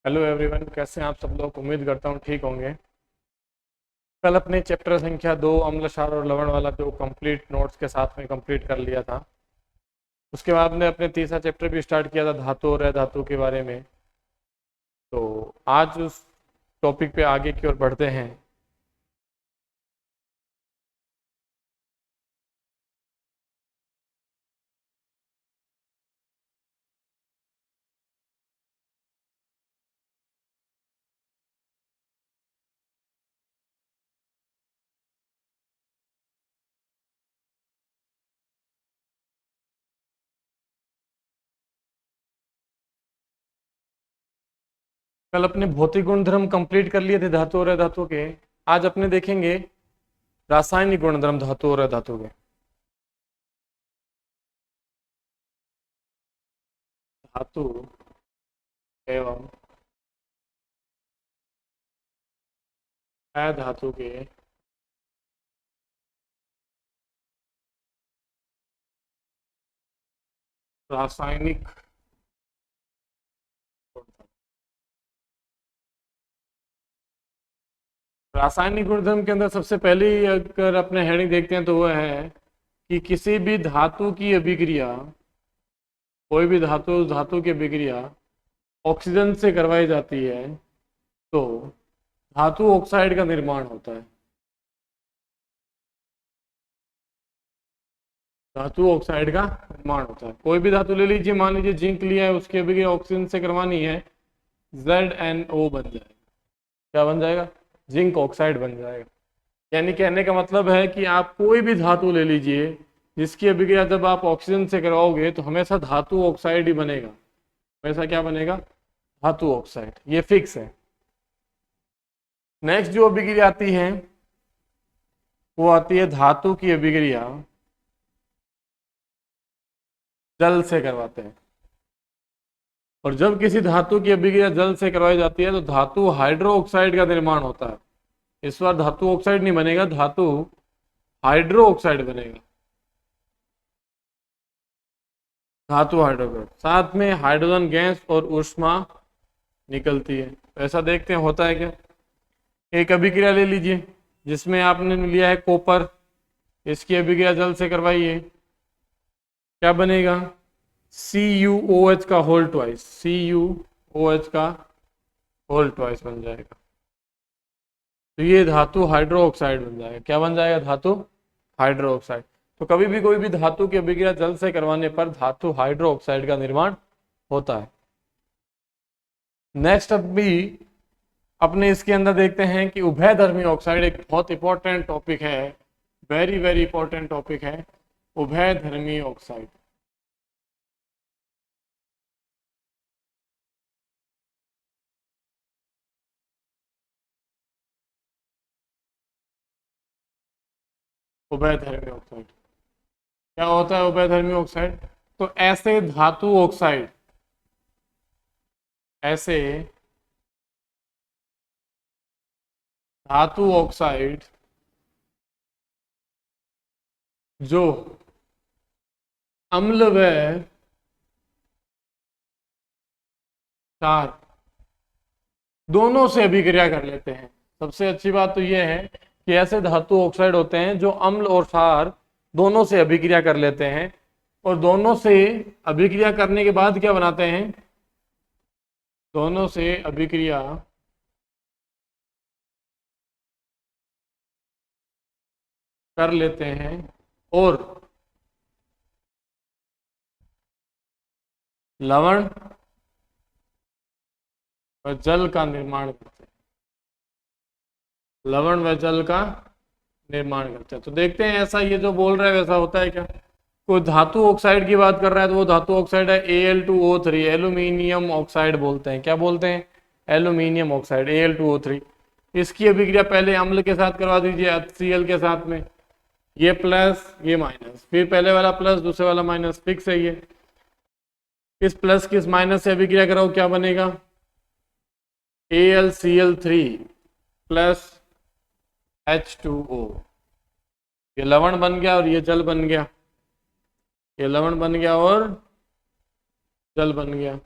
Hello everyone, कैसे हैं आप सब लोग। उम्मीद करता हूँ ठीक होंगे। कल अपने चैप्टर संख्या 2 अम्ल क्षार और लवण वाला जो कंप्लीट नोट्स के साथ में कंप्लीट कर लिया था। उसके बाद में अपने तीसरा चैप्टर भी स्टार्ट किया था धातु और अधातु के बारे में। तो आज उस टॉपिक पे आगे की ओर बढ़ते हैं। कल अपने भौतिक गुणधर्म कंप्लीट कर लिए थे धातु और अधातु के। आज अपने देखेंगे रासायनिक गुणधर्म धातु और अधातु के। धातु एवं अधातु के रासायनिक रासायनिक गुणधर्म के अंदर सबसे पहले अगर अपने हेडिंग देखते हैं तो वह है कि किसी भी धातु की अभिक्रिया, कोई भी धातु धातु की अभिक्रिया ऑक्सीजन से करवाई जाती है तो धातु ऑक्साइड का निर्माण होता है। धातु ऑक्साइड का निर्माण होता है। कोई भी धातु ले लीजिए, मान लीजिए जिंक लिया है, उसकी अभिक्रिया ऑक्सीजन से करवानी है, ZnO बन जाएगा। क्या बन जाएगा? जिंक ऑक्साइड बन जाएगा। यानी कहने का मतलब है कि आप कोई भी धातु ले लीजिए जिसकी अभिक्रिया जब आप ऑक्सीजन से करवाओगे तो हमेशा धातु ऑक्साइड ही बनेगा। हमेशा क्या बनेगा? धातु ऑक्साइड। ये फिक्स है। नेक्स्ट जो अभिक्रिया आती है वो आती है धातु की अभिक्रिया जल से करवाते हैं। और जब किसी धातु की अभिक्रिया जल से करवाई जाती है तो धातु हाइड्रो ऑक्साइड का निर्माण होता है। इस बार धातु ऑक्साइड नहीं बनेगा, धातु हाइड्रो ऑक्साइड बनेगा। धातु हाइड्रोक्साइड, साथ में हाइड्रोजन गैस और ऊष्मा निकलती है। तो ऐसा देखते हैं होता है क्या। एक अभिक्रिया ले लीजिए जिसमें आपने लिया है कॉपर, इसकी अभिक्रिया जल से करवाइए, क्या बनेगा? CuOH का होल ट्वाइस, CuOH का होल ट्वाइस बन जाएगा। तो ये धातु हाइड्रो ऑक्साइड बन जाएगा। क्या बन जाएगा? धातु हाइड्रो ऑक्साइड। तो कभी भी कोई भी धातु की अभिक्रिया जल से करवाने पर धातु हाइड्रो ऑक्साइड का निर्माण होता है। नेक्स्ट अभी अपने इसके अंदर देखते हैं कि उभयधर्मी ऑक्साइड एक बहुत इंपॉर्टेंट टॉपिक है, वेरी वेरी इंपॉर्टेंट टॉपिक है उभयधर्मी ऑक्साइड। उभयधर्मी ऑक्साइड क्या होता है? उभयधर्मी ऑक्साइड तो ऐसे धातु ऑक्साइड, ऐसे धातु ऑक्साइड जो अम्ल व क्षार दोनों से अभिक्रिया कर लेते हैं। सबसे अच्छी बात तो यह है कि ऐसे धातु ऑक्साइड होते हैं जो अम्ल और क्षार दोनों से अभिक्रिया कर लेते हैं, और दोनों से अभिक्रिया करने के बाद क्या बनाते हैं? दोनों से अभिक्रिया कर लेते हैं और लवण व जल का निर्माण करते हैं। लवण व जल का निर्माण करते हैं। तो देखते हैं ऐसा ये जो बोल रहा है वैसा होता है क्या। कोई धातु ऑक्साइड की बात कर रहा है तो वो धातु ऑक्साइड है Al2O3, एल्यूमिनियम ऑक्साइड बोलते हैं। क्या बोलते हैं? Aluminium oxide, Al2O3। इसकी अभिक्रिया पहले अम्ल के साथ करवा दीजिए, HCl के साथ में, ये प्लस ये माइनस, फिर पहले वाला प्लस दूसरे वाला माइनस, फिक्स है ये। इस प्लस की इस माइनस से अभिक्रिया कराओ, क्या बनेगा? AlCl3 plus H2O। ये लवण बन गया और ये जल बन गया। ये लवण बन गया और जल बन गया।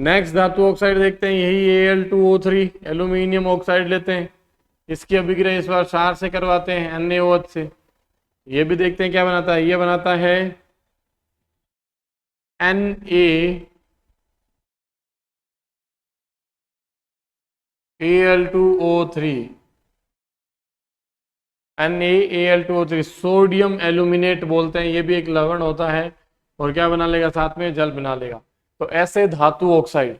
नेक्स्ट धातु ऑक्साइड देखते हैं, यही Al2O3 एल्यूमिनियम ऑक्साइड लेते हैं, इसकी अभिक्रिया इस बार क्षार से करवाते हैं NaOH से। ये भी देखते हैं क्या बनाता है, ये बनाता है NaAl2O3 NaAl2O3 सोडियम एल्यूमिनेट बोलते हैं, ये भी एक लवण होता है और क्या बना लेगा, साथ में जल बना लेगा। तो ऐसे धातु ऑक्साइड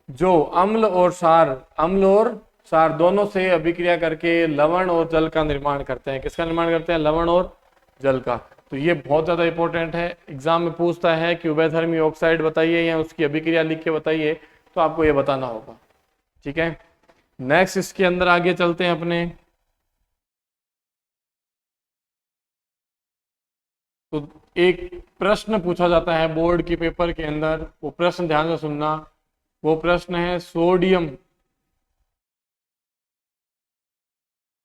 जो अम्ल और क्षार दोनों से अभिक्रिया करके लवण और जल का निर्माण करते हैं। किसका निर्माण करते हैं, लवण और जल का। तो ये बहुत ज्यादा इंपॉर्टेंट है, एग्जाम में पूछता है कि उभयधर्मी ऑक्साइड बताइए या उसकी अभिक्रिया लिख के बताइए, तो आपको ये बताना होगा। ठीक है, नेक्स्ट इसके अंदर आगे चलते हैं अपने। तो एक प्रश्न पूछा जाता है बोर्ड के पेपर के अंदर, वो प्रश्न ध्यान से सुनना। वो प्रश्न है सोडियम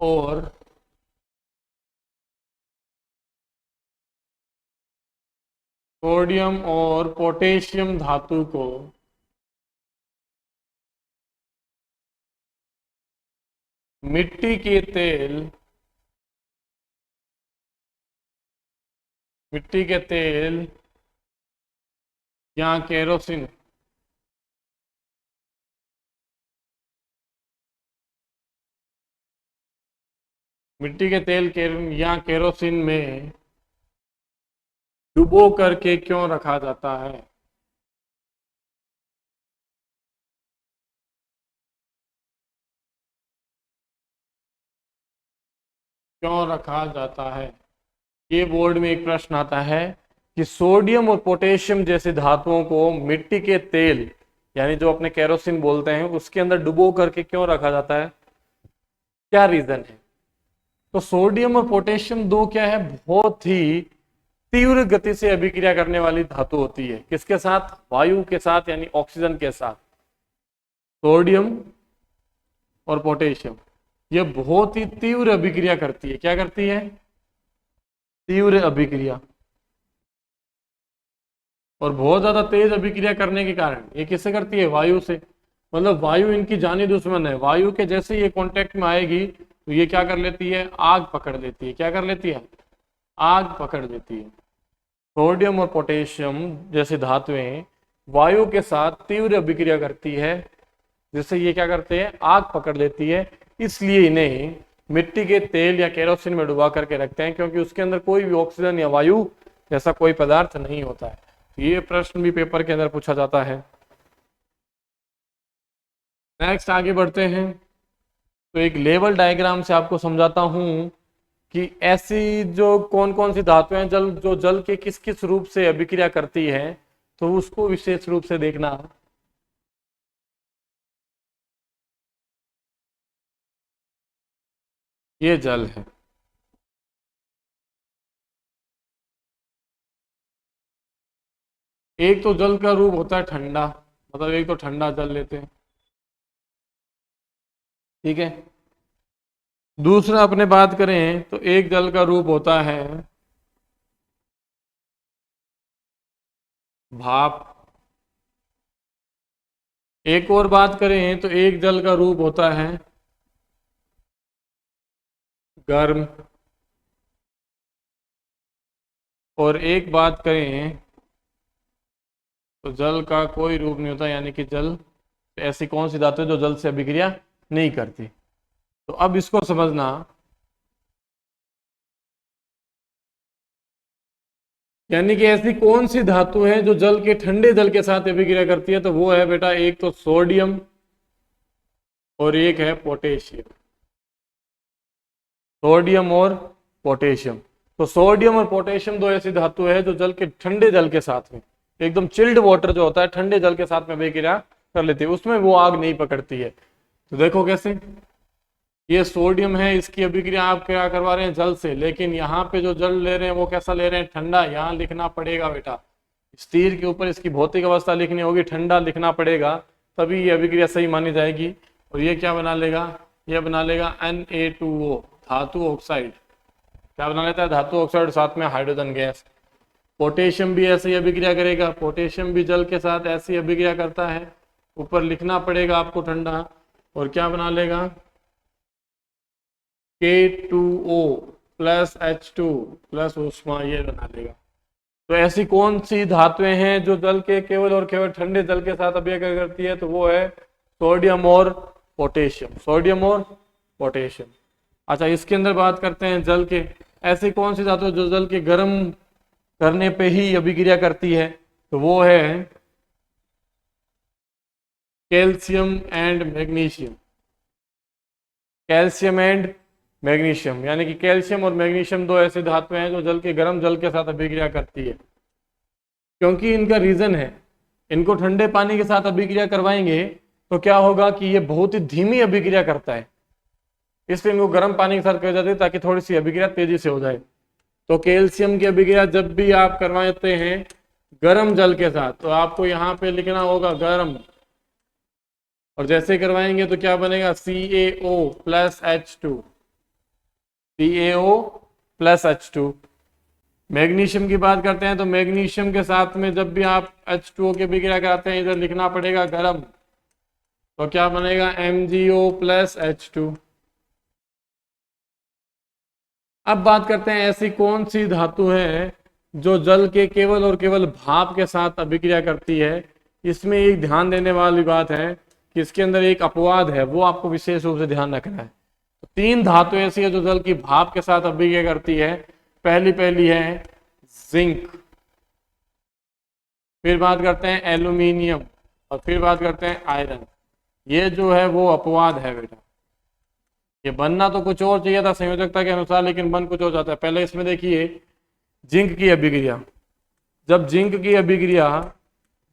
और पोटेशियम धातु को मिट्टी के तेल या केरोसिन या केरोसिन में डुबो करके क्यों रखा जाता है। क्यों रखा जाता है, ये बोर्ड में एक प्रश्न आता है कि सोडियम और पोटेशियम जैसे धातुओं को मिट्टी के तेल यानी जो अपने केरोसिन बोलते हैं उसके अंदर डुबो करके क्यों रखा जाता है, क्या रीजन है। तो सोडियम और पोटेशियम दो क्या है, बहुत ही तीव्र गति से अभिक्रिया करने वाली धातु होती है। किसके साथ, वायु के साथ यानी ऑक्सीजन के साथ। सोडियम और पोटेशियम ये बहुत ही तीव्र अभिक्रिया करती है। क्या करती है, तीव्र अभिक्रिया। और बहुत ज्यादा तेज अभिक्रिया करने के कारण ये किससे करती है, वायु से। मतलब वायु इनकी जानी दुश्मन है। वायु के जैसे ये कांटेक्ट में आएगी तो ये क्या कर लेती है, आग पकड़ लेती है। क्या कर लेती है, आग पकड़ लेती है। सोडियम और पोटेशियम जैसी धातुएं वायु के साथ तीव्र अभिक्रिया करती है, जिससे ये क्या करते हैं, आग पकड़ लेती है। इसलिए इन्हें मिट्टी के तेल या केरोसिन में डुबा करके रखते हैं, क्योंकि उसके अंदर कोई भी ऑक्सीजन या वायु जैसा कोई पदार्थ नहीं होता है। तो ये प्रश्न भी पेपर के अंदर पूछा जाता है। नेक्स्ट आगे बढ़ते हैं। तो एक लेवल डायग्राम से आपको समझाता हूं कि ऐसी जो कौन कौन सी धातुएं जो जल के किस किस रूप से अभिक्रिया करती है, तो उसको विशेष रूप से देखना। ये जल है, एक तो जल का रूप होता है ठंडा, मतलब एक तो ठंडा जल लेते हैं, ठीक है। दूसरा अपने बात करें तो एक जल का रूप होता है भाप। एक और बात करें तो एक जल का रूप होता है गर्म। और एक बात करें तो जल का कोई रूप नहीं होता, यानी कि जल ऐसी कौन सी धातु है जो जल से अभिक्रिया नहीं करती। तो अब इसको समझना, यानी कि ऐसी कौन सी धातु है जो जल के ठंडे जल के साथ अभिक्रिया करती है। तो वो है बेटा एक तो सोडियम और एक है पोटेशियम। सोडियम और पोटेशियम। तो सोडियम और पोटेशियम दो ऐसी धातु है जो जल के ठंडे जल के साथ में, एकदम चिल्ड वाटर जो होता है ठंडे जल के साथ में अभिक्रिया कर लेती है, उसमें वो आग नहीं पकड़ती है। तो देखो कैसे, ये सोडियम है, इसकी अभिक्रिया आप क्या करवा रहे हैं, जल से। लेकिन यहाँ पे जो जल ले रहे हैं वो कैसा ले रहे हैं, ठंडा। यहाँ लिखना पड़ेगा बेटा, स्टील के ऊपर इसकी भौतिक अवस्था लिखनी होगी, ठंडा लिखना पड़ेगा, तभी ये अभिक्रिया सही मानी जाएगी। और ये क्या बना लेगा, ये बना लेगा Na2O धातु ऑक्साइड। क्या बना लेता है, धातु ऑक्साइड, साथ में हाइड्रोजन गैस। पोटेशियम भी ऐसे ही अभिक्रिया करेगा, पोटेशियम भी जल के साथ ऐसी अभिक्रिया करता है, ऊपर लिखना पड़ेगा आपको ठंडा, और क्या बना लेगा K2O प्लस H2 प्लस ऊष्मा, ये बना लेगा। तो ऐसी कौन सी धातुएं हैं जो जल के केवल और केवल ठंडे जल के साथ अभिक्रिया करती है, तो वो है सोडियम और पोटेशियम, सोडियम और पोटेशियम। अच्छा, इसके अंदर बात करते हैं जल के, ऐसी कौन सी धातु जो जल के गर्म करने पे ही अभिक्रिया करती है, तो वो है calcium and magnesium, calcium and magnesium, यानी कि कैल्शियम और मैग्नीशियम दो ऐसी धातुएं हैं जो जल के गर्म जल के साथ अभिक्रिया करती है। क्योंकि इनका रीजन है, इनको ठंडे पानी के साथ अभिक्रिया करवाएंगे तो क्या होगा कि ये बहुत ही धीमी अभिक्रिया करता है, इसलिए इनको गर्म पानी के साथ कर जाते हैं ताकि थोड़ी सी अभिक्रिया तेजी से हो जाए। तो कैल्शियम की अभिक्रिया जब भी आप करवाते हैं गर्म जल के साथ, तो आपको यहाँ पे लिखना होगा गर्म, और जैसे करवाएंगे तो क्या बनेगा CaO plus H2, CaO plus H2। Magnesium की बात करते हैं तो मैग्नीशियम के साथ में जब भी आप H2O की अभिक्रिया कराते हैं, इधर लिखना पड़ेगा गर्म, तो क्या बनेगा MgO प्लस H2। अब बात करते हैं ऐसी कौन सी धातु है जो जल के केवल और केवल भाप के साथ अभिक्रिया करती है। इसमें एक ध्यान देने वाली बात है कि इसके अंदर एक अपवाद है, वो आपको विशेष रूप से ध्यान रखना है। तो 3 धातु ऐसी है जो जल की भाप के साथ अभिक्रिया करती है। पहली है जिंक, फिर बात करते हैं एल्यूमिनियम, और फिर बात करते हैं आयरन। ये जो है वो अपवाद है बेटा, ये बनना तो कुछ और चाहिए था संयोजकता के अनुसार, लेकिन बन कुछ और जाता है। पहले इसमें देखिए जिंक की अभिक्रिया, जब जिंक की अभिक्रिया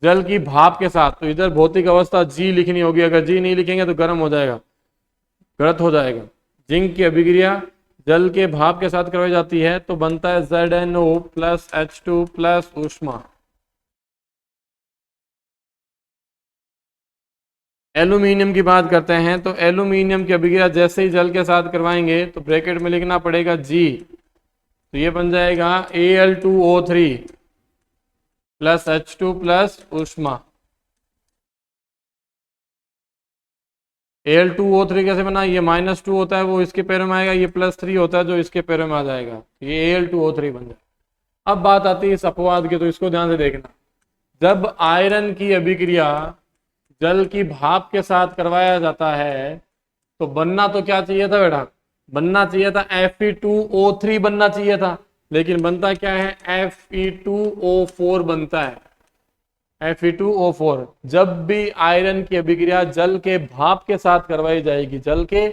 जल की भाप के साथ, तो इधर भौतिक अवस्था G लिखनी होगी, अगर G नहीं लिखेंगे तो गर्म हो जाएगा, गलत हो जाएगा। जिंक की अभिक्रिया जल के भाप के साथ करवाई जाती है तो बनता है ZnO प्लस H2 प्लस ऊष्मा। एल्यूमिनियम की बात करते हैं तो एल्यूमिनियम की अभिक्रिया जैसे ही जल के साथ करवाएंगे तो ब्रैकेट में लिखना पड़ेगा G, तो ये बन जाएगा Al2O3 प्लस H2 प्लस ऊष्मा। Al2O3 कैसे बना, ये -2 होता है वो इसके पैरों में आएगा, ये +3 होता है जो इसके पैरों में आ जाएगा, ये Al2O3 बन जाएगा। अब बात आती है इस अपवाद की, तो इसको ध्यान से देखना। जब आयरन की अभिक्रिया जल की भाप के साथ करवाया जाता है तो बनना तो क्या चाहिए था बेटा, बनना चाहिए था Fe2O3 बनना चाहिए था, लेकिन बनता क्या है Fe2O4 बनता है, Fe2O4। जब भी आयरन की अभिक्रिया जल के भाप के साथ करवाई जाएगी, जल के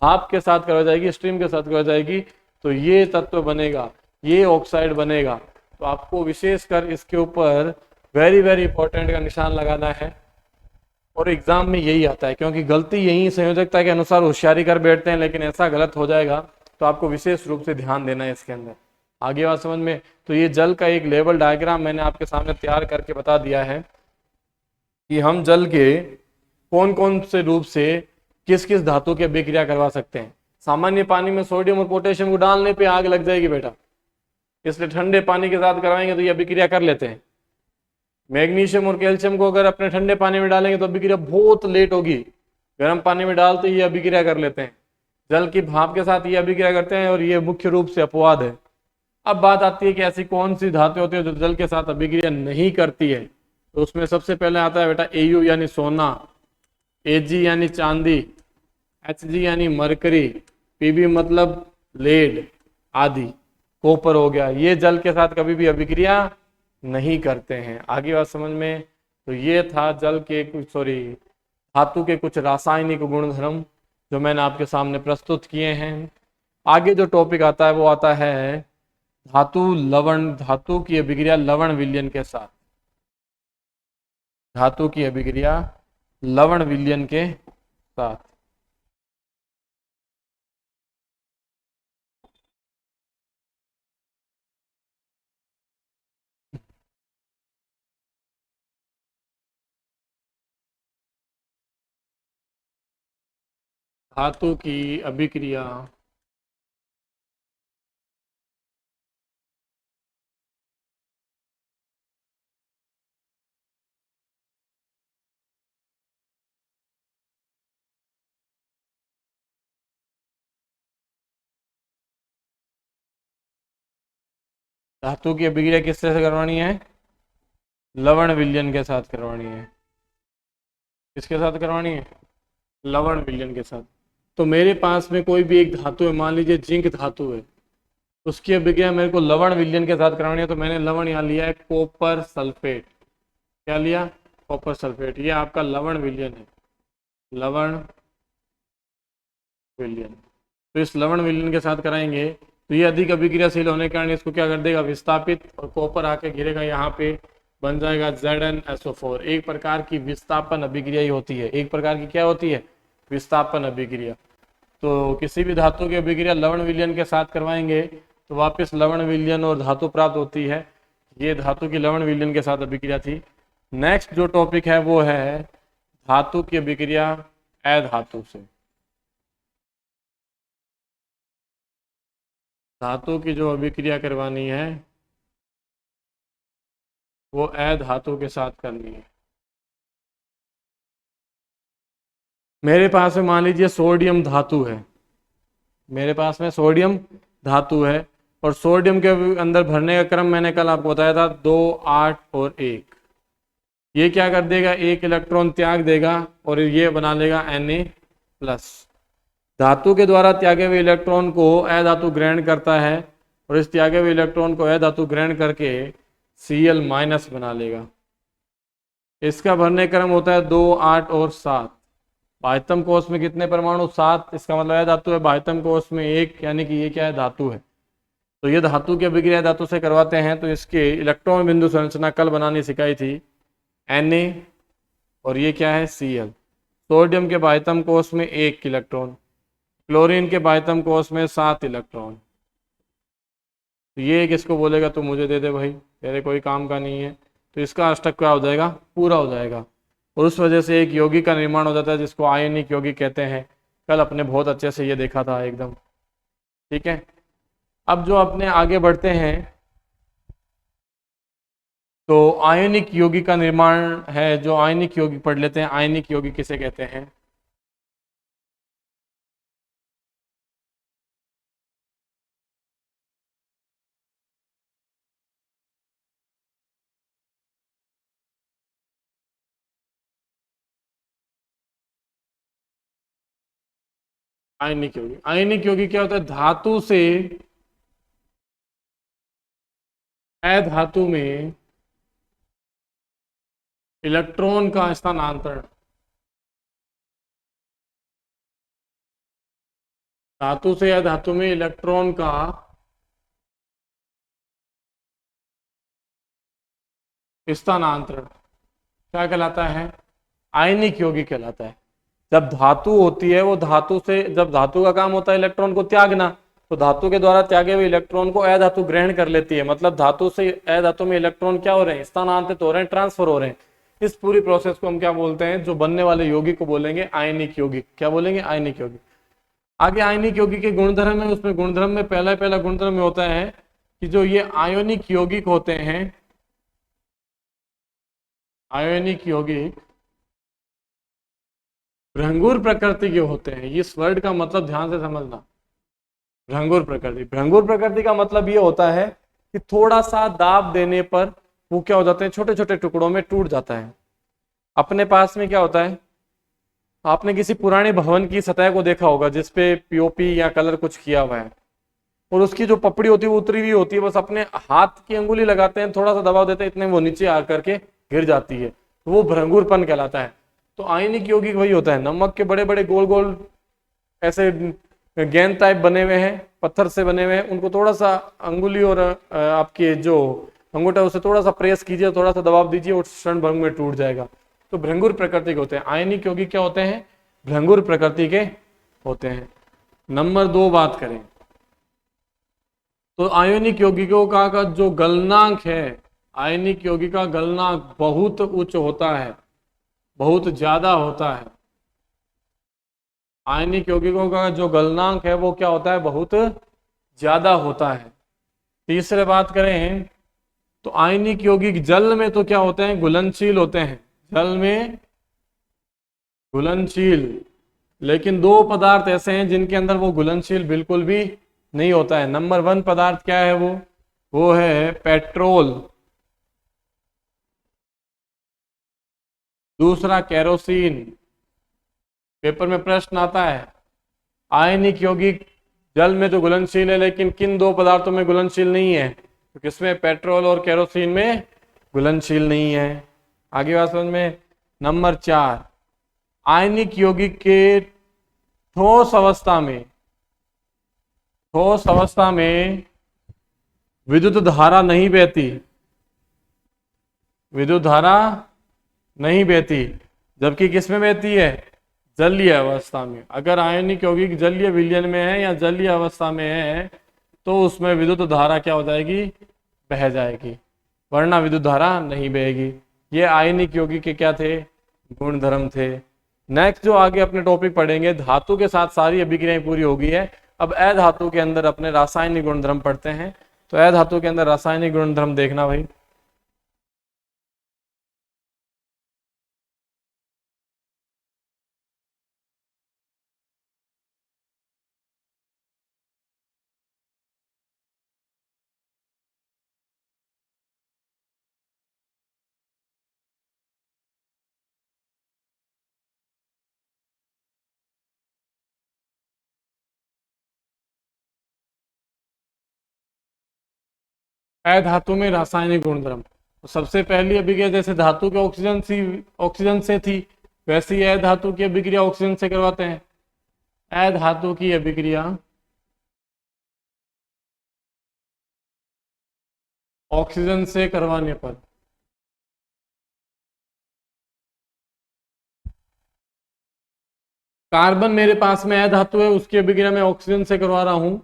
भाप के साथ करवाई जाएगी, स्ट्रीम के साथ करवाई जाएगी, तो ये तत्व बनेगा, ये ऑक्साइड बनेगा। तो आपको विशेषकर इसके ऊपर वेरी इंपॉर्टेंट का निशान लगाना है, और एग्जाम में यही आता है, क्योंकि गलती यही संयोजकता के अनुसार होशियारी कर बैठते हैं, लेकिन ऐसा गलत हो जाएगा, तो आपको विशेष रूप से ध्यान देना है इसके अंदर। आगे बात समझ में, तो ये जल का एक लेवल डायग्राम मैंने आपके सामने तैयार करके बता दिया है कि हम जल के कौन कौन से रूप से किस किस धातु की अभिक्रिया करवा सकते हैं। सामान्य पानी में सोडियम और पोटेशियम को डालने पे आग लग जाएगी बेटा, इसलिए ठंडे पानी के साथ करवाएंगे तो ये अभिक्रिया कर लेते हैं। मैग्नीशियम और कैल्शियम को अगर अपने ठंडे पानी में डालेंगे तो अभिक्रिया बहुत लेट होगी, गर्म पानी में डालते ही अभिक्रिया कर लेते हैं, जल की भाप के साथ ये अभिक्रिया करते हैं, और ये मुख्य रूप से अपवाद है। अब बात आती है कि ऐसी कौन सी धातु होती है जो जल के साथ अभिक्रिया नहीं करती है, तो उसमें सबसे पहले आता है बेटा Au यानी सोना, Ag यानी चांदी, Hg यानी मरकरी, Pb मतलब लेड आदि, कॉपर हो गया, ये जल के साथ कभी भी अभिक्रिया नहीं करते हैं। आगे बात समझ में, तो ये था जल के कुछ धातु के कुछ रासायनिक गुणधर्म जो मैंने आपके सामने प्रस्तुत किए हैं। आगे जो टॉपिक आता है वो आता है धातु की अभिक्रिया लवण विलयन के साथ, धातु की अभिक्रिया लवण विलयन के साथ। धातु की अभिक्रिया धातु की अभिक्रिया किससे से करवानी है? लवण विलयन के साथ करवानी है। किसके साथ करवानी है? लवण विलयन के साथ। तो मेरे पास में कोई भी एक धातु है, मान लीजिए जिंक धातु है, उसकी अभिक्रिया मेरे को लवण विलयन के साथ करानी है, तो मैंने लवण यहाँ लिया है कॉपर सल्फेट। क्या लिया? Copper sulphate. ये आपका लवण विलयन है, लवण विलयन। तो इस लवण विलयन के साथ कराएंगे तो ये अधिक अभिक्रियाशील होने के कारण इसको क्या कर देगा? विस्थापित, और कॉपर आके गिरेगा यहाँ पे, बन जाएगा ZnSO4। एक प्रकार की विस्थापन अभिक्रिया ही होती है। एक प्रकार की क्या होती है? विस्थापन अभिक्रिया। तो किसी भी धातु की अभिक्रिया लवण विलयन के साथ करवाएंगे तो वापस लवण विलयन और धातु प्राप्त होती है। ये धातु की लवण विलयन के साथ अभिक्रिया थी। नेक्स्ट जो टॉपिक है वो है धातु की अभिक्रिया अधातु से। धातु की जो अभिक्रिया करवानी है वो अधातु के साथ करनी है। मेरे पास में मान लीजिए सोडियम धातु है, मेरे पास में सोडियम धातु है, और सोडियम के अंदर भरने का क्रम मैंने कल आपको बताया था 2, 8 और 1। ये क्या कर देगा? एक इलेक्ट्रॉन त्याग देगा और ये बना लेगा Na+। धातु के द्वारा त्यागे हुए इलेक्ट्रॉन को अधातु ग्रहण करता है, और इस त्यागे हुए इलेक्ट्रॉन को अधातु ग्रहण करके Cl- बना लेगा। इसका भरने क्रम होता है 2, 8 और 7। बाह्यतम कोश में कितने परमाणु? 7। इसका मतलब अधातु है। बाह्यतम कोश में 1, यानी कि ये क्या है? धातु है। तो ये धातु की अभिक्रिया धातु से करवाते हैं। तो इसके इलेक्ट्रॉन बिंदु संरचना कल बनानी सिखाई थी, Na, और ये क्या है? Cl। सोडियम के बाह्यतम कोश में 1 इलेक्ट्रॉन, क्लोरीन के बाह्यतम कोश में 7 इलेक्ट्रॉन। तो ये किसको बोलेगा? तो मुझे दे दे भाई, तेरे कोई काम का नहीं है। तो इसका अष्टक क्या हो जाएगा? पूरा हो जाएगा, और उस वजह से एक यौगिक का निर्माण हो जाता है जिसको आयनिक यौगिक कहते हैं। कल अपने बहुत अच्छे से ये देखा था एकदम, ठीक है। अब जो अपने आगे बढ़ते हैं तो आयनिक यौगिक का निर्माण है। जो आयनिक यौगिक पढ़ लेते हैं, आयनिक यौगिक किसे कहते हैं? आयनिक यौगिक। आयनिक यौगिक क्या होता है? धातु से अधातु में इलेक्ट्रॉन का स्थानांतरण। धातु से अधातु में इलेक्ट्रॉन का स्थानांतरण क्या कहलाता है? आयनिक यौगिक कहलाता है। जब धातु होती है, वो धातु से, जब धातु का काम होता है इलेक्ट्रॉन को त्यागना, तो धातु के द्वारा त्यागे हुए इलेक्ट्रॉन को अधातु ग्रहण कर लेती है। मतलब धातु से अधातु में इलेक्ट्रॉन क्या हो रहे हैं? स्थानांतरित हो रहे हैं, ट्रांसफर हो रहे हैं। इस पूरी प्रोसेस को हम क्या बोलते हैं? जो बनने वाले यौगिक को बोलेंगे आयनिक यौगिक। क्या बोलेंगे? आयनिक यौगिक। आगे आयनिक यौगिक के गुणधर्म है, उसमें गुणधर्म में पहला गुणधर्म होता है कि जो ये आयोनिक यौगिक होते हैं, आयोनिक यौगिक भ्रंगुर प्रकृति के होते हैं। इस वर्ड का मतलब ध्यान से समझना, भ्रंगुर प्रकृति। भ्रंगुर प्रकृति का मतलब ये होता है कि थोड़ा सा दाब देने पर वो क्या हो जाते हैं? छोटे छोटे टुकड़ों में टूट जाता है। अपने पास में क्या होता है? आपने किसी पुराने भवन की सतह को देखा होगा जिसपे पीओपी या कलर कुछ किया हुआ है, और उसकी जो पपड़ी होती है वो उतरी हुई होती है, बस अपने हाथ की अंगुली लगाते हैं, थोड़ा सा दबाव देते हैं, इतने वो नीचे आकर के गिर जाती है, तो वो भ्रंगुरपन कहलाता है। तो आयनिक यौगिक वही होता है। नमक के बड़े बड़े गोल गोल ऐसे गेंद टाइप बने हुए हैं, पत्थर से बने हुए हैं, उनको थोड़ा सा अंगुली और आपके जो अंगूठा उसे थोड़ा सा प्रेस कीजिए, थोड़ा सा दबाव दीजिए, और क्षण भंग में टूट जाएगा। तो भ्रंगुर प्रकृति के होते हैं आयनिक यौगिक। क्या होते हैं? भ्रंगुर प्रकृति के होते हैं। नंबर 2 बात करें तो आयनिक यौगिकों का जो गलनांक है, आयनिक यौगिक का गलनांक बहुत उच्च होता है, बहुत ज्यादा होता है। आयनिक यौगिकों का जो गलनांक है वो क्या होता है? बहुत ज्यादा होता है। तीसरे बात करें तो आयनिक यौगिक जल में तो क्या होते हैं? घुलनशील होते हैं, जल में घुलनशील। लेकिन 2 पदार्थ ऐसे हैं जिनके अंदर वो घुलनशील बिल्कुल भी नहीं होता है। नंबर 1 पदार्थ क्या है? वो है पेट्रोल, दूसरा केरोसिन। पेपर में प्रश्न आता है आयनिक यौगिक जल में तो घुलनशील है, लेकिन किन दो पदार्थों में घुलनशील नहीं है? तो किसमें? पेट्रोल और केरोसिन में घुलनशील नहीं है। आगे बात समझ में। नंबर 4, आयनिक यौगिक के ठोस अवस्था में विद्युत धारा नहीं बहती, विद्युत धारा नहीं बहती, जबकि किसमें बहती है? जलीय अवस्था में। अगर आयनिक यौगिक जलीय विलयन में है या जलीय अवस्था में है तो उसमें विद्युत धारा क्या हो जाएगी? बह जाएगी, वरना विद्युत धारा नहीं बहेगी। ये आयनिक यौगिक के क्या थे? गुण धर्म थे। नेक्स्ट जो आगे अपने टॉपिक पढ़ेंगे, धातु के साथ सारी अभिक्रियाएं पूरी हो गई है। अब अधातु के अंदर अपने रासायनिक गुणधर्म पढ़ते हैं। तो अधातु के अंदर रासायनिक गुणधर्म देखना भाई। अधातु में रासायनिक गुणधर्म, तो सबसे पहली अभिक्रिया जैसे धातु के ऑक्सीजन से थी, वैसे ही अधातु की अभिक्रिया ऑक्सीजन से करवाते हैं। अधातु की अभिक्रिया ऑक्सीजन से करवाने पर कार्बन मेरे पास में अधातु है, उसकी अभिक्रिया मैं ऑक्सीजन से करवा रहा हूं।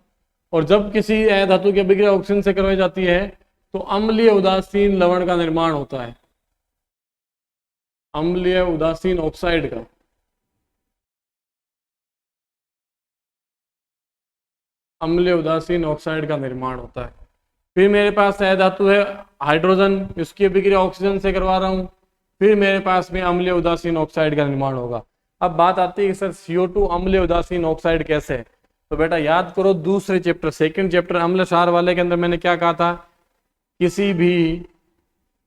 और जब किसी अधातु की अभिक्रिया ऑक्सीजन से करवाई जाती है तो अम्लीय उदासीन लवण का निर्माण होता है, अम्लीय उदासीन ऑक्साइड का। अम्लीय उदासीन ऑक्साइड का निर्माण होता है। फिर मेरे पास अधातु है हाइड्रोजन, इसकी अभिक्रिया ऑक्सीजन से करवा रहा हूं, फिर मेरे पास में अम्लीय उदासीन ऑक्साइड का निर्माण होगा। अब बात आती है कि सर CO2 अम्लीय उदासीन ऑक्साइड कैसे है? तो बेटा याद करो दूसरे चैप्टर, सेकंड चैप्टर अम्ल क्षार वाले के अंदर मैंने क्या कहा था? किसी भी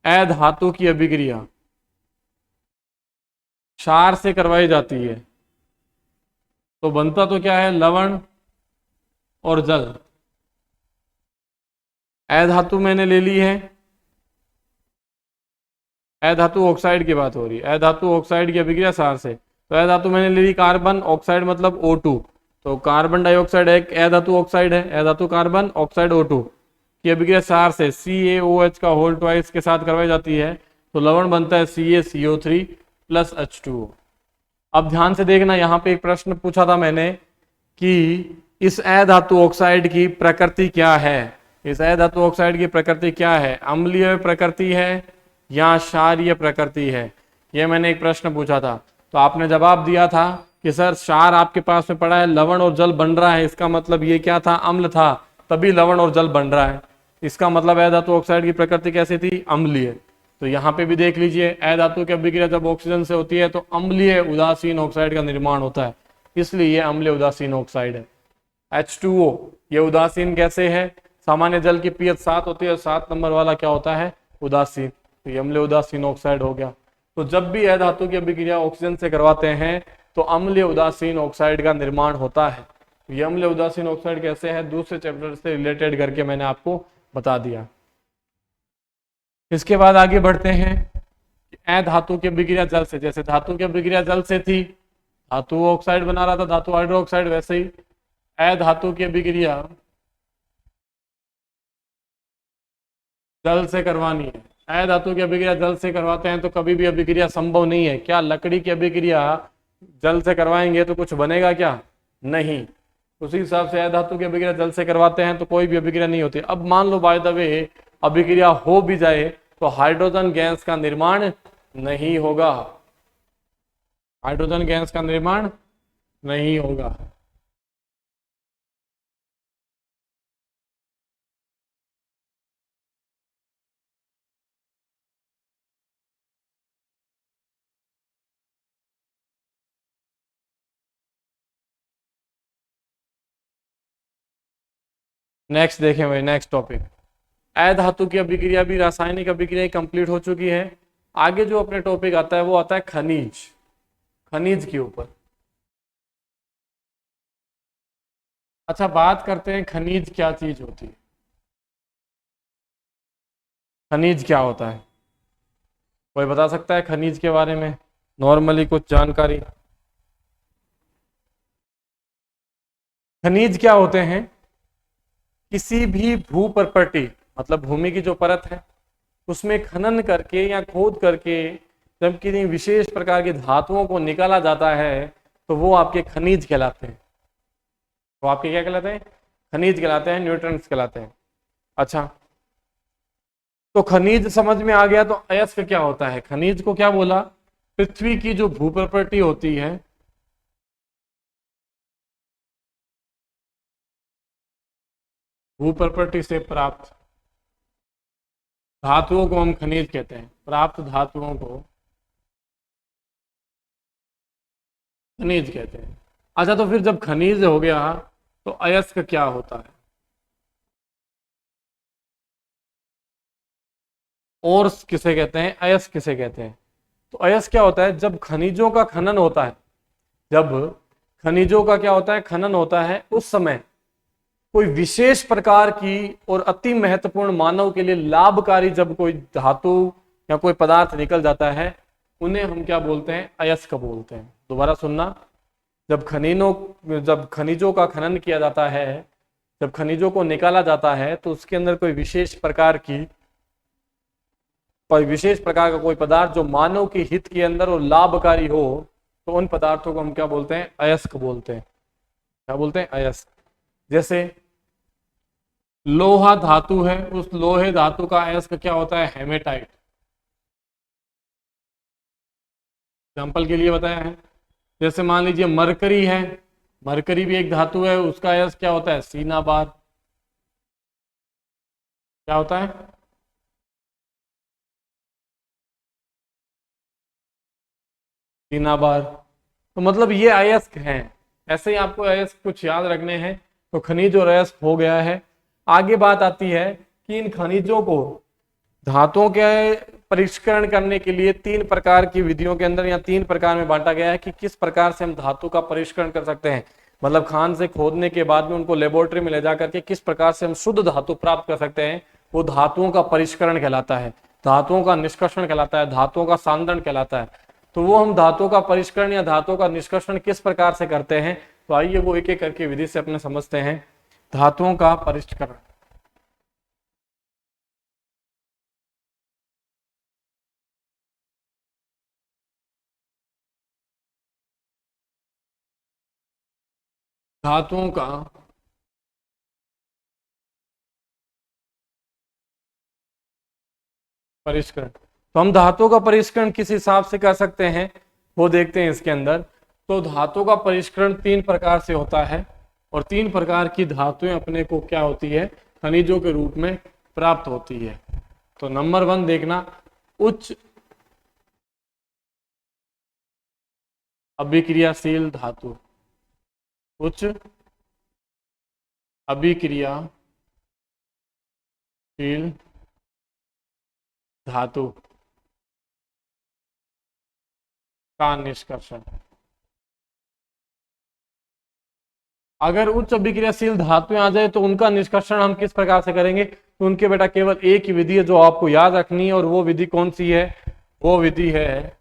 अधातु की अभिक्रिया क्षार से करवाई जाती है तो बनता तो क्या है? लवण और जल। अधातु मैंने ले ली है, अधातु ऑक्साइड की बात हो रही है, अधातु ऑक्साइड की अभिक्रिया क्षार से। तो अधातु मैंने ले ली कार्बन, ऑक्साइड मतलब O2, तो कार्बन डाइऑक्साइड एक अधातु ऑक्साइड है, अधातु कार्बन ऑक्साइड O2 की अभिक्रिया क्षार से CaOH का होल ट्वाइस के साथ करवाई जाती है तो लवण बनता है CaCO3 प्लस H2O। अब ध्यान से देखना, यहाँ पे एक प्रश्न पूछा था मैंने कि इस अधातु ऑक्साइड की प्रकृति क्या है? इस अधातु ऑक्साइड की प्रकृति क्या है? अम्लीय प्रकृति है या क्षारीय प्रकृति है? ये मैंने एक प्रश्न पूछा था, तो आपने जवाब दिया था कि सर क्षार आपके पास में पड़ा है, लवण और जल बन रहा है, इसका मतलब ये क्या था? अम्ल था, तभी लवण और जल बन रहा है। इसका मतलब अधातु ऑक्साइड की प्रकृति कैसी थी? अम्लीय। तो यहाँ पे भी देख लीजिए, अधातु की अभिक्रिया जब ऑक्सीजन से होती है तो अम्लीय उदासीन ऑक्साइड का निर्माण होता है, इसलिए ये अम्लीय उदासीन ऑक्साइड है। H2O ये उदासीन कैसे है? सामान्य जल की pH 7 होती है, 7 नंबर वाला क्या होता है? उदासीन। तो ये अम्लीय उदासीन ऑक्साइड हो गया। तो जब भी अधातु की अभिक्रिया ऑक्सीजन से करवाते हैं तो अम्लीय उदासीन ऑक्साइड का निर्माण होता है। ये अम्लीय उदासीन ऑक्साइड कैसे है? दूसरे चैप्टर से रिलेटेड करके मैंने आपको बता दिया। इसके बाद आगे बढ़ते हैं। अधातु की अभिक्रिया जल से, जैसे धातु की अभिक्रिया जल से थी, धातु ऑक्साइड बना रहा था, धातु हाइड्रोक्साइड, वैसे ही अधातु की अभिक्रिया जल से करवानी है। अधातु की अभिक्रिया जल से करवाते हैं तो कभी भी अभिक्रिया संभव नहीं है। क्या लकड़ी की अभिक्रिया जल से करवाएंगे तो कुछ बनेगा क्या? नहीं। उसी हिसाब से अधातु की अभिक्रिया जल से करवाते हैं तो कोई भी अभिक्रिया नहीं होती। अब मान लो बाय द वे अभिक्रिया हो भी जाए तो हाइड्रोजन गैस का निर्माण नहीं होगा, हाइड्रोजन गैस का निर्माण नहीं होगा। नेक्स्ट देखें भाई, नेक्स्ट टॉपिक अधातु की अभिक्रिया भी, रासायनिक अभिक्रिया कंप्लीट हो चुकी है। आगे जो अपने टॉपिक आता है वो आता है खनिज, खनिज के ऊपर। अच्छा, बात करते हैं खनिज क्या चीज होती है, खनिज क्या होता है, कोई बता सकता है खनिज के बारे में नॉर्मली कुछ जानकारी? खनिज क्या होते हैं? किसी भी भू प्रॉपर्टी, मतलब भूमि की जो परत है उसमें खनन करके या खोद करके जब किसी विशेष प्रकार की धातुओं को निकाला जाता है तो वो आपके खनिज कहलाते हैं। वो आपके क्या कहलाते हैं? खनिज कहलाते हैं, न्यूट्रिएंट्स कहलाते हैं। अच्छा, तो खनिज समझ में आ गया। तो अयस्क क्या होता है? खनिज को क्या बोला? पृथ्वी की जो भू प्रॉपर्टी होती है, भू प्रॉपर्टी से प्राप्त धातुओं को हम खनिज कहते हैं। प्राप्त धातुओं को खनिज कहते हैं। अच्छा, तो फिर जब खनिज हो गया तो अयस्क क्या होता है? और किसे कहते हैं? अयस्क किसे कहते हैं? तो अयस्क क्या होता है? जब खनिजों का खनन होता है, जब खनिजों का क्या होता है? खनन होता है, उस समय कोई विशेष प्रकार की और अति महत्वपूर्ण मानव के लिए लाभकारी जब कोई धातु या कोई पदार्थ निकल जाता है, उन्हें हम क्या बोलते हैं? अयस्क बोलते हैं। दोबारा सुनना, जब खनिजों का खनन किया जाता है, जब खनिजों को निकाला जाता है तो उसके अंदर कोई विशेष प्रकार का कोई पदार्थ जो मानव के हित के अंदर और लाभकारी हो, तो उन पदार्थों को हम क्या बोलते हैं? अयस्क बोलते हैं। क्या बोलते हैं? अयस्क। जैसे लोहा धातु है, उस लोहे धातु का अयस्क क्या होता है? हेमेटाइट। एग्जाम्पल के लिए बताया है। जैसे मान लीजिए मरकरी है, मरकरी भी एक धातु है, उसका अयस्क क्या होता है? सीना बार। क्या होता है? सीना बार। तो मतलब ये अयस्क हैं। ऐसे ही आपको अयस्क कुछ याद रखने हैं। तो खनिज और अयस्क हो गया है। आगे बात आती है कि इन खनिजों को धातुओं के परिष्करण करने के लिए तीन प्रकार की विधियों के अंदर या तीन प्रकार में बांटा गया है कि किस प्रकार से हम धातु का परिष्करण कर सकते हैं। मतलब खान से खोदने के बाद में उनको लेबोरेटरी में ले जा करके किस प्रकार से हम शुद्ध धातु प्राप्त कर सकते हैं, वो धातुओं का परिष्करण कहलाता है, धातुओं का निष्कर्षण कहलाता है, धातुओं का सांद्रण कहलाता है। तो वो हम धातुओं का परिष्करण या धातुओं का निष्कर्षण किस प्रकार से करते हैं, तो आइए वो एक एक करके विधि से अपने समझते हैं। धातुओं का परिष्करण, धातुओं का परिष्करण। तो हम धातुओं का परिष्करण किस हिसाब से कर सकते हैं वो देखते हैं इसके अंदर। तो धातुओं का परिष्करण तीन प्रकार से होता है और तीन प्रकार की धातुएं अपने को क्या होती है? खनिजों के रूप में प्राप्त होती है। तो नंबर 1 देखना, उच्च अभिक्रियाशील धातु। उच्च अभिक्रियाशील धातु का निष्कर्षण। अगर उच्च अभिक्रियाशील धातुएं आ जाए तो उनका निष्कर्षण हम किस प्रकार से करेंगे? तो उनके बेटा केवल एक ही विधि है जो आपको याद रखनी है, और वो विधि कौन सी है? वो विधि है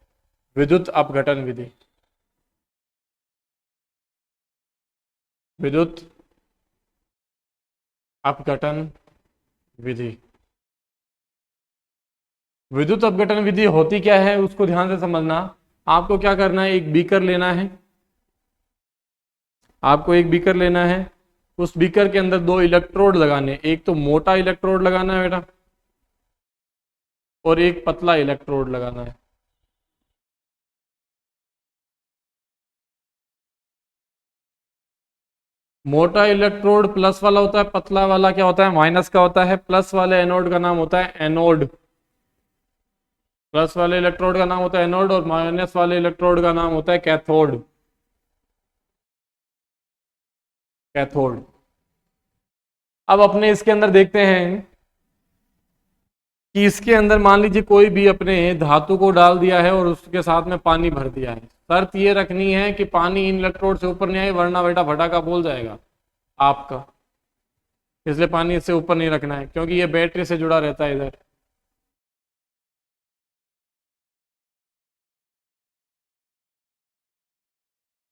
विद्युत अपघटन विधि। विद्युत अपघटन विधि। विद्युत अपघटन विधि होती क्या है उसको ध्यान से समझना। आपको क्या करना है? एक बीकर लेना है, आपको एक बीकर लेना है, उस बीकर के अंदर दो इलेक्ट्रोड लगाने, एक तो मोटा इलेक्ट्रोड लगाना है बेटा और एक पतला इलेक्ट्रोड लगाना है। मोटा इलेक्ट्रोड प्लस वाला होता है, पतला वाला क्या होता है? माइनस का होता है। प्लस वाले एनोड का नाम होता है एनोड, प्लस वाले इलेक्ट्रोड का नाम होता है एनोड और माइनस वाले इलेक्ट्रोड का नाम होता है कैथोड। कैथोड। अब अपने इसके अंदर देखते हैं कि इसके अंदर मान लीजिए कोई भी अपने धातु को डाल दिया है और उसके साथ में पानी भर दिया है। शर्त ये रखनी है कि पानी इन इलेक्ट्रोड से ऊपर नहीं आए, वरना बेटा फटाका बोल जाएगा आपका। इसलिए पानी इससे ऊपर नहीं रखना है, क्योंकि ये बैटरी से जुड़ा रहता है इधर।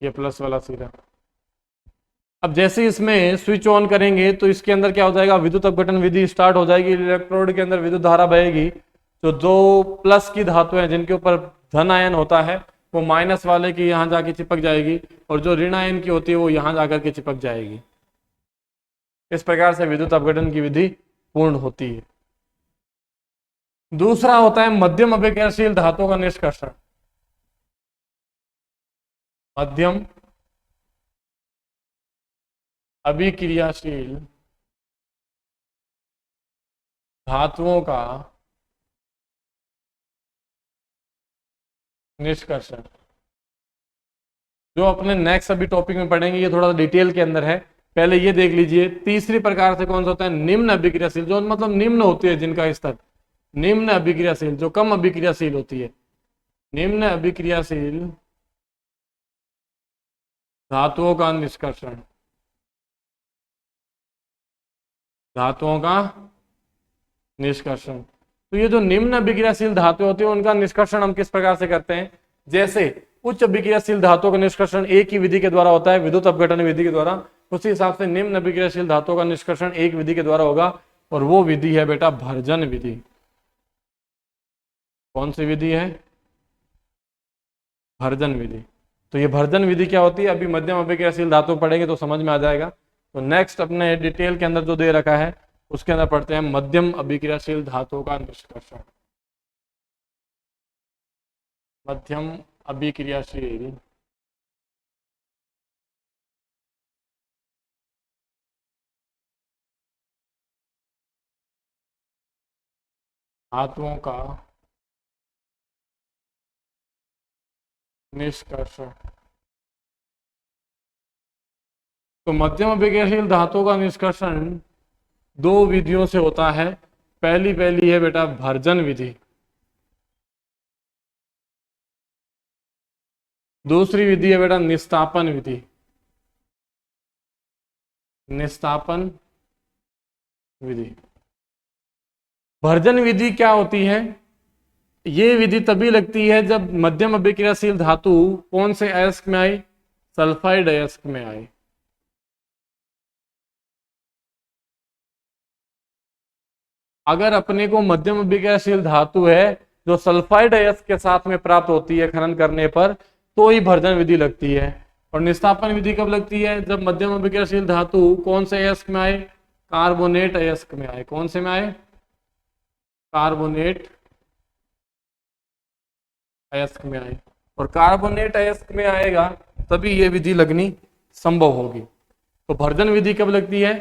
ये प्लस वाला सिरा। अब जैसे इसमें स्विच ऑन करेंगे तो इसके अंदर क्या हो जाएगा, विद्युत अपघटन विधि स्टार्ट हो जाएगी। इलेक्ट्रोड के अंदर विद्युत धारा बहेगी। तो दो प्लस की धातु है जिनके ऊपर धन आयन होता है, वो माइनस वाले की यहाँ जाके चिपक जाएगी, और जो ऋण आयन की होती है वो यहाँ जाकर के चिपक जाएगी। इस प्रकार से विद्युत अपघटन की विधि पूर्ण होती है। दूसरा होता है मध्यम अभिक्रियाशील धातुओं का निष्कर्षण। मध्यम अभिक्रियाशील धातुओं का निष्कर्षण, जो अपने नेक्स्ट अभी टॉपिक में पढ़ेंगे, ये थोड़ा डिटेल के अंदर है। पहले ये देख लीजिए तीसरी प्रकार से कौन सा होता है, निम्न अभिक्रियाशील, जो मतलब निम्न होती है जिनका स्तर, निम्न अभिक्रियाशील, जो कम अभिक्रियाशील होती है। निम्न अभिक्रियाशील धातुओं का निष्कर्षण, धातुओं का निष्कर्षण। तो ये जो निम्न अभिक्रियाशील धातु होती है उनका निष्कर्षण हम किस प्रकार से करते हैं, जैसे उच्च अभिक्रियाशील धातुओं का निष्कर्षण एक ही विधि के द्वारा होता है, विद्युत अपघटन विधि के द्वारा। उसी हिसाब से निम्न अभिक्रियाशील धातुओं का निष्कर्षण एक विधि के द्वारा होगा, और वो विधि है बेटा भर्जन विधि। कौन सी विधि है, भर्जन विधि। तो ये भर्जन विधि क्या होती है, अभी मध्यम अभिक्रियाशील धातु पढ़ेंगे तो समझ में आ जाएगा। तो नेक्स्ट अपने डिटेल के अंदर जो दे रखा है उसके अंदर पढ़ते हैं मध्यम अभिक्रियाशील धातुओं का निष्कर्षण। मध्यम अभिक्रियाशील धातुओं का निष्कर्षण। तो मध्यम अभिक्रियाशील धातुओं का निष्कर्षण दो विधियों से होता है। पहली है बेटा भर्जन विधि, दूसरी विधि है बेटा निस्तापन विधि। निस्तापन विधि। भर्जन विधि क्या होती है, ये विधि तभी लगती है जब मध्यम अभिक्रियाशील धातु कौन से अयस्क में आए, सल्फाइड अयस्क में आए। अगर अपने को मध्यम अभिक्रियाशील धातु है जो सल्फाइड अयस्क के साथ में प्राप्त होती है खनन करने पर, तो ही भर्जन विधि लगती है। और निस्तापन विधि कब लगती है, जब मध्यम अभिक्रियाशील धातु कौन से अयस्क में आए, कार्बोनेट अयस्क में आए। कौन से में आए, कार्बोनेट अयस्क में आए। और कार्बोनेट अयस्क में आएगा तभी ये विधि लगनी संभव होगी। तो भर्जन विधि कब लगती है,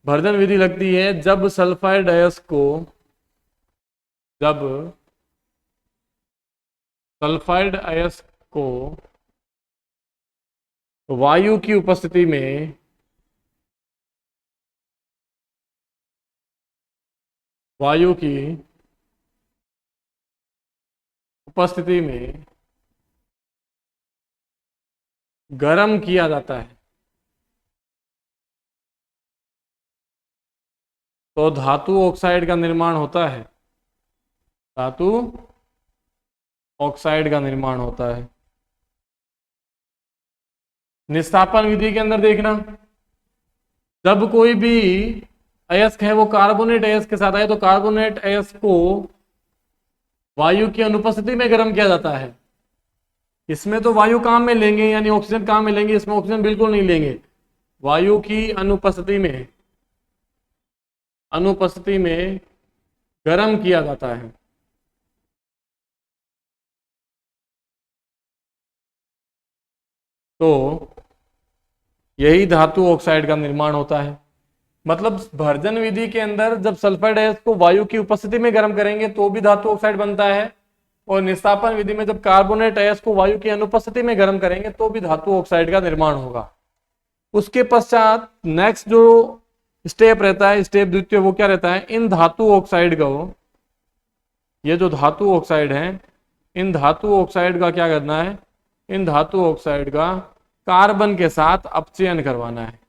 भर्जन विधि लगती है जब सल्फाइड अयस्क को, जब सल्फाइड अयस्क को वायु की उपस्थिति में, वायु की उपस्थिति में गर्म किया जाता है, तो धातु ऑक्साइड का निर्माण होता है। धातु ऑक्साइड का निर्माण होता है। निस्तापन विधि के अंदर देखना, जब कोई भी अयस्क है वो कार्बोनेट अयस्क के साथ आए, तो कार्बोनेट अयस्क को वायु की अनुपस्थिति में गर्म किया जाता है। इसमें तो वायु काम में लेंगे, यानी ऑक्सीजन काम में लेंगे, इसमें ऑक्सीजन बिल्कुल नहीं लेंगे। वायु की अनुपस्थिति में, अनुपस्थिति में गर्म किया जाता है। तो यही धातु ऑक्साइड का निर्माण होता है। मतलब भर्जन विधि के अंदर जब सल्फाइड अयस्क को वायु की उपस्थिति में गर्म करेंगे तो भी धातु ऑक्साइड बनता है, और निस्तापन विधि में जब कार्बोनेट अयस्क को वायु की अनुपस्थिति में गर्म करेंगे तो भी धातु ऑक्साइड का निर्माण होगा। उसके पश्चात नेक्स्ट जो स्टेप रहता है, स्टेप द्वितीय, वो क्या रहता है, इन धातु ऑक्साइड को ये जो धातु ऑक्साइड हैं, इन धातु ऑक्साइड का क्या करना है, इन धातु ऑक्साइड का कार्बन के साथ अपचयन करवाना है।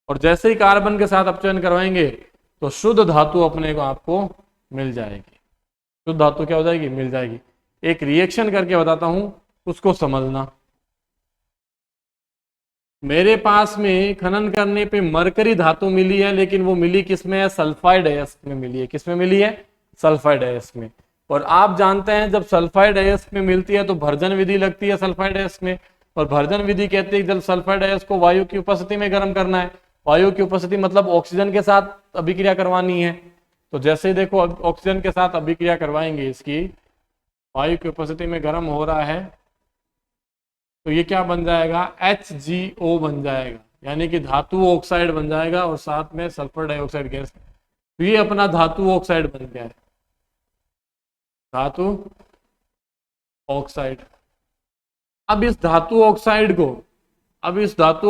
और जैसे ही कार्बन के साथ अपचयन करवाएंगे तो शुद्ध धातु अपने को आपको मिल जाएगी। शुद्ध धातु क्या हो जाएगी, मिल जाएगी। एक रिएक्शन करके बताता हूं, उसको समझना। मेरे पास में खनन करने पे मरकरी धातु मिली है, लेकिन वो मिली किसमें है, सल्फाइड अयस्क में मिली है। किसमें मिली है, सल्फाइड अयस्क में। और आप जानते हैं जब सल्फाइड अयस्क में मिलती है तो भर्जन विधि लगती है सल्फाइड अयस्क में। और भर्जन विधि कहते हैं जब सल्फाइड अयस्क को वायु की उपस्थिति में गर्म करना है। वायु की उपस्थिति मतलब ऑक्सीजन के साथ अभिक्रिया करवानी है। तो जैसे ही देखो ऑक्सीजन के साथ अभिक्रिया करवाएंगे, इसकी वायु की उपस्थिति में गर्म हो रहा है, तो ये क्या बन जाएगा, HgO बन जाएगा, यानी कि धातु ऑक्साइड बन जाएगा और साथ में सल्फर डाइऑक्साइड गैस। तो ये अपना धातु ऑक्साइड बन गया है, धातु ऑक्साइड। अब इस धातु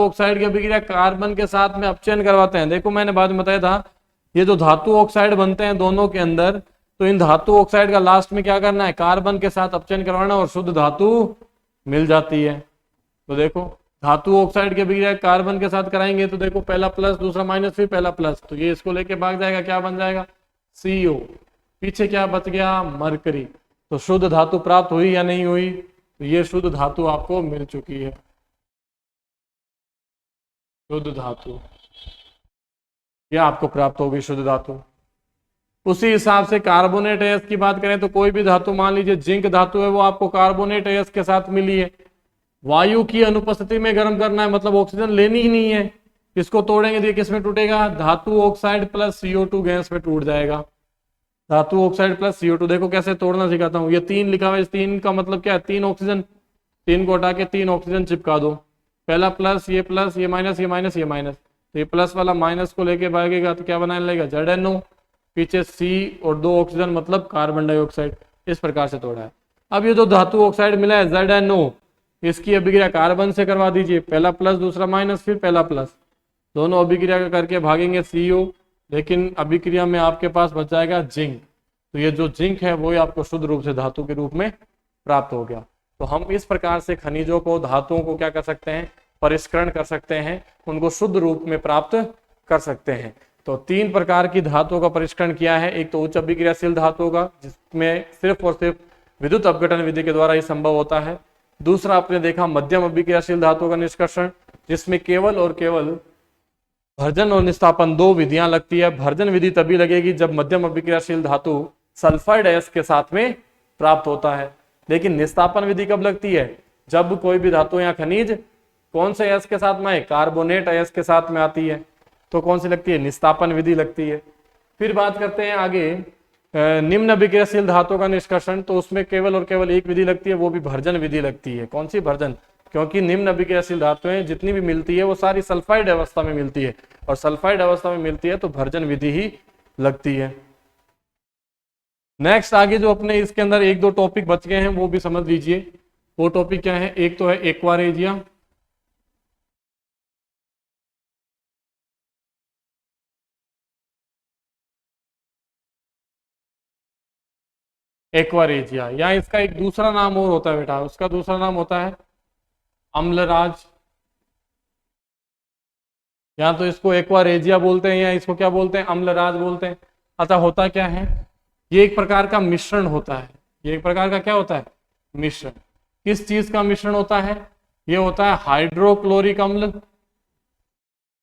ऑक्साइड की अभिक्रिया कार्बन के साथ में अपचयन करवाते हैं। देखो मैंने बाद में बताया था, ये जो धातु ऑक्साइड बनते हैं दोनों के अंदर, तो इन धातु ऑक्साइड का लास्ट में क्या करना है, कार्बन के साथ अपचयन करवाना और शुद्ध धातु मिल जाती है। तो देखो धातु ऑक्साइड के अभिक्रिया कार्बन के साथ कराएंगे तो देखो पहला प्लस दूसरा माइनस फिर पहला प्लस, तो ये इसको लेके भाग जाएगा, क्या बन जाएगा, CO। पीछे क्या बच गया, मरकरी। तो शुद्ध धातु प्राप्त हुई या नहीं हुई, तो ये शुद्ध धातु आपको मिल चुकी है, शुद्ध धातु ये आपको प्राप्त होगी, शुद्ध धातु। उसी हिसाब से कार्बोनेट अयस्क की बात करें तो कोई भी धातु, मान लीजिए जिंक धातु है, वो आपको कार्बोनेट अयस्क के साथ मिली है। वायु की अनुपस्थिति में गर्म करना है, मतलब ऑक्सीजन लेनी ही नहीं है। इसको तोड़ेंगे तो किस में टूटेगा, धातु ऑक्साइड प्लस CO2 गैस में टूट जाएगा। धातु ऑक्साइड प्लस CO2, देखो कैसे तोड़ना सिखाता हूँ। ये 3 लिखा हुआ है, इस 3 का मतलब क्या है, 3 ऑक्सीजन, 3 को हटा के 3 ऑक्सीजन चिपका दो। पहला प्लस, ये माइनस, ये माइनस, ये माइनस। तो ये प्लस वाला माइनस को लेके भागेगा तो क्या बनाने लगेगा, ZNO। पीछे C और 2 ऑक्सीजन मतलब कार्बन डाइऑक्साइड। इस प्रकार से तोड़ा है। अब ये जो धातु ऑक्साइड मिला है ZNO, इसकी अभिक्रिया कार्बन से करवा दीजिए, पहला प्लस दूसरा माइनस फिर पहला प्लस, दोनों अभिक्रिया करके भागेंगे CO, लेकिन अभिक्रिया में आपके पास बच जाएगा जिंक। तो ये जो जिंक है वो आपको शुद्ध रूप से धातु के रूप में प्राप्त हो गया। तो हम इस प्रकार से खनिजों को, धातुओं को क्या कर सकते हैं, परिष्करण कर सकते हैं, उनको शुद्ध रूप में प्राप्त कर सकते हैं। तो 3 प्रकार की धातुओं का परिष्करण किया है। एक तो उच्च अभिक्रियाशील धातुओं का, जिसमें सिर्फ और सिर्फ विद्युत अपघटन विधि के द्वारा ही संभव होता है। दूसरा आपने देखा मध्यम अभिक्रियाशील धातुओं का निष्कर्षण, जिसमें केवल और केवल भर्जन और निस्तापन 2 विधियां लगती है। भर्जन विधि तभी लगेगी जब मध्यम अभिक्रियाशील धातु सल्फाइड अयस्क के साथ में प्राप्त होता है। लेकिन निस्तापन विधि कब लगती है, जब कोई भी धातु या खनिज कौन से अयस्क के साथ में है, कार्बोनेट अयस्क के साथ में आती है। तो कौन सी लगती है, निस्तापन विधि लगती है। फिर बात करते हैं आगे निम्न अभिक्रियाशील धातुओं का निष्कर्षण, तो उसमें केवल और केवल एक विधि लगती है, वो भी भर्जन विधि लगती है। कौन सी, भर्जन, क्योंकि निम्न अभिक्रियाशील धातुएं जितनी भी मिलती है वो सारी सल्फाइड अवस्था में मिलती है, और सल्फाइड अवस्था में मिलती है तो भर्जन विधि ही लगती है। नेक्स्ट आगे जो अपने इसके अंदर 1-2 टॉपिक बच गए हैं वो भी समझ लीजिए। वो टॉपिक क्या है, एक तो है एक्वारेजिया, एक्वारेजिया, या इसका एक दूसरा नाम और होता है बेटा, उसका दूसरा नाम होता है अम्लराज, या तो इसको एक्वारेजिया बोलते हैं या इसको क्या बोलते हैं, अम्लराज बोलते हैं। अच्छा होता क्या है, ये एक प्रकार का मिश्रण होता है। ये एक प्रकार का क्या होता है, मिश्रण। किस चीज का मिश्रण होता है, ये होता है हाइड्रोक्लोरिक अम्ल,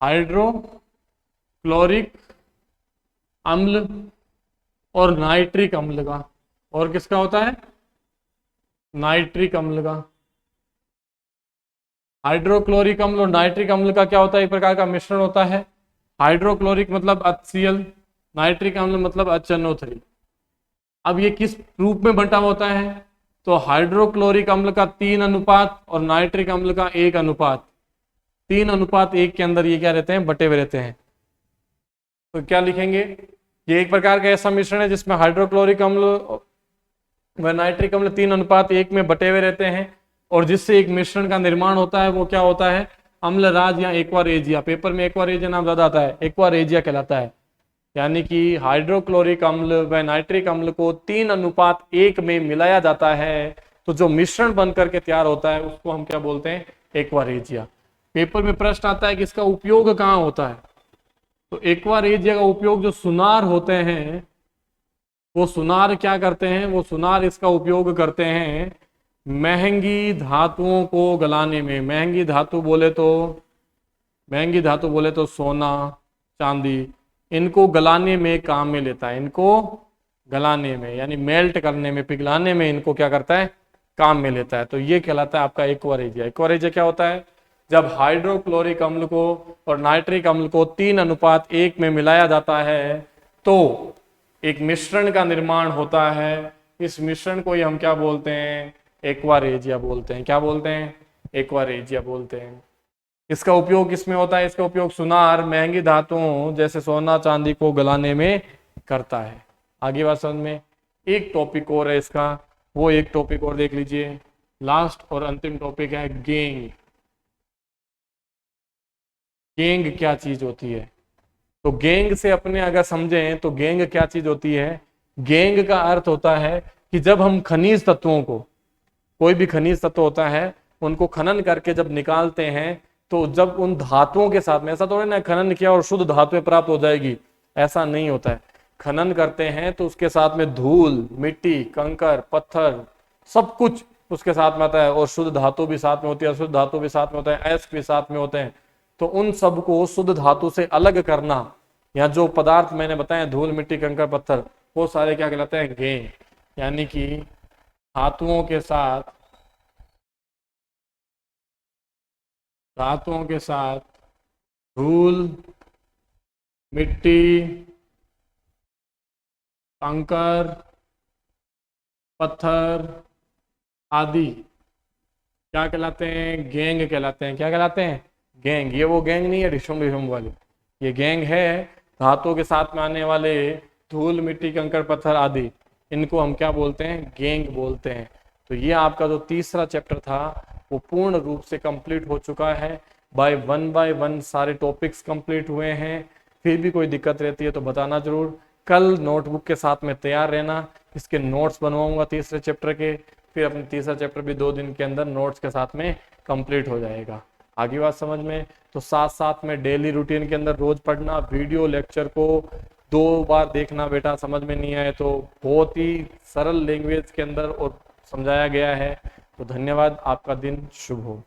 हाइड्रोक्लोरिक अम्ल और नाइट्रिक अम्ल का। और किसका होता है, नाइट्रिक अम्ल का। हाइड्रोक्लोरिक अम्ल और नाइट्रिक अम्ल का क्या होता है, एक प्रकार का मिश्रण होता है। हाइड्रोक्लोरिक मतलब HCl, नाइट्रिक अम्ल मतलब HNO3। अब ये किस रूप में बंटा होता है, तो हाइड्रोक्लोरिक अम्ल का 3 अनुपात और नाइट्रिक अम्ल का 1 अनुपात, 3:1 के अंदर ये क्या रहते हैं, बटे हुए रहते हैं। तो क्या लिखेंगे, ये एक प्रकार का ऐसा मिश्रण है जिसमें हाइड्रोक्लोरिक अम्ल व नाइट्रिक अम्ल 3:1 में बटे हुए रहते हैं, और जिससे एक मिश्रण का निर्माण होता है वो क्या होता है, अम्लराज या एक्वारेजिया। पेपर में एक्वारेजिया नाम ज्यादा आता है, एक्वारेजिया कहलाता है। यानी कि हाइड्रोक्लोरिक अम्ल व नाइट्रिक अम्ल को 3:1 में मिलाया जाता है तो जो मिश्रण बन करके तैयार होता है उसको हम क्या बोलते हैं, एक्वारेजिया। पेपर में प्रश्न आता है कि इसका उपयोग कहाँ होता है, तो एक्वारेजिया का उपयोग जो सुनार होते हैं वो सुनार क्या करते हैं, वो सुनार इसका उपयोग करते हैं महंगी धातुओं को गलाने में। महंगी धातु बोले तो सोना चांदी, इनको गलाने में काम में लेता है। इनको गलाने में यानी मेल्ट करने में, पिघलाने में इनको क्या करता है, काम में लेता है। तो ये कहलाता है आपका एक्वारेजिया। एक्वारेजिया क्या होता है, जब हाइड्रोक्लोरिक अम्ल को और नाइट्रिक अम्ल को 3:1 में मिलाया जाता है तो एक मिश्रण का निर्माण होता है। इस मिश्रण को ही हम क्या बोलते हैं, एक्वारेजिया बोलते हैं। क्या बोलते हैं, एक्वारेजिया बोलते हैं। इसका उपयोग किसमें होता है, इसका उपयोग सुनार महंगी धातुओं जैसे सोना चांदी को गलाने में करता है। आगे बात समझ में। एक टॉपिक और है इसका, वो एक टॉपिक और देख लीजिए। लास्ट और अंतिम टॉपिक है गेंग। गेंग क्या चीज होती है, तो गेंग से अपने अगर समझें तो गेंग क्या चीज होती है। गेंग का अर्थ होता है कि जब हम खनिज तत्वों को, कोई भी खनिज तत्व होता है उनको खनन करके जब निकालते हैं तो जब उन धातुओं के साथ में, ऐसा थोड़ा ना खनन किया और शुद्ध धातुएं प्राप्त हो जाएगी, ऐसा नहीं होता है। खनन करते हैं तो उसके साथ में धूल, मिट्टी, कंकर, पत्थर सब कुछ उसके साथ में आता है और शुद्ध धातु भी साथ में होती है, अशुद्ध धातु भी साथ में होता है, अयस्क भी साथ में होते हैं। तो उन सबको शुद्ध धातु से अलग करना, या जो पदार्थ मैंने बताए धूल, मिट्टी, कंकर, पत्थर, वो सारे क्या कहलाते हैं, गेंग। यानी कि धातुओं के साथ धूल, मिट्टी, कंकर, पत्थर आदि क्या कहलाते हैं, गेंग कहलाते हैं। क्या कहलाते हैं, गेंग। ये वो गेंग नहीं है डिशुम डिशुम वाली, ये गेंग है धातुओं के साथ में आने वाले धूल, मिट्टी, कंकर, पत्थर आदि, इनको हम क्या बोलते हैं, गेंग बोलते हैं। तो ये आपका जो तीसरा चैप्टर था वो पूर्ण रूप से कंप्लीट हो चुका है। बाय वन सारे टॉपिक्स कंप्लीट हुए हैं। फिर भी कोई दिक्कत रहती है तो बताना जरूर। कल नोटबुक के साथ में तैयार रहना, इसके नोट्स बनवाऊंगा तीसरे चैप्टर के। फिर अपने तीसरा चैप्टर भी 2 दिन के अंदर नोट्स के साथ में कंप्लीट हो जाएगा। आगे बात समझ में। तो साथ साथ में डेली रूटीन के अंदर रोज पढ़ना, वीडियो लेक्चर को 2 बार देखना बेटा, समझ में नहीं आए तो बहुत ही सरल लैंग्वेज के अंदर और समझाया गया है। तो धन्यवाद, आपका दिन शुभ हो।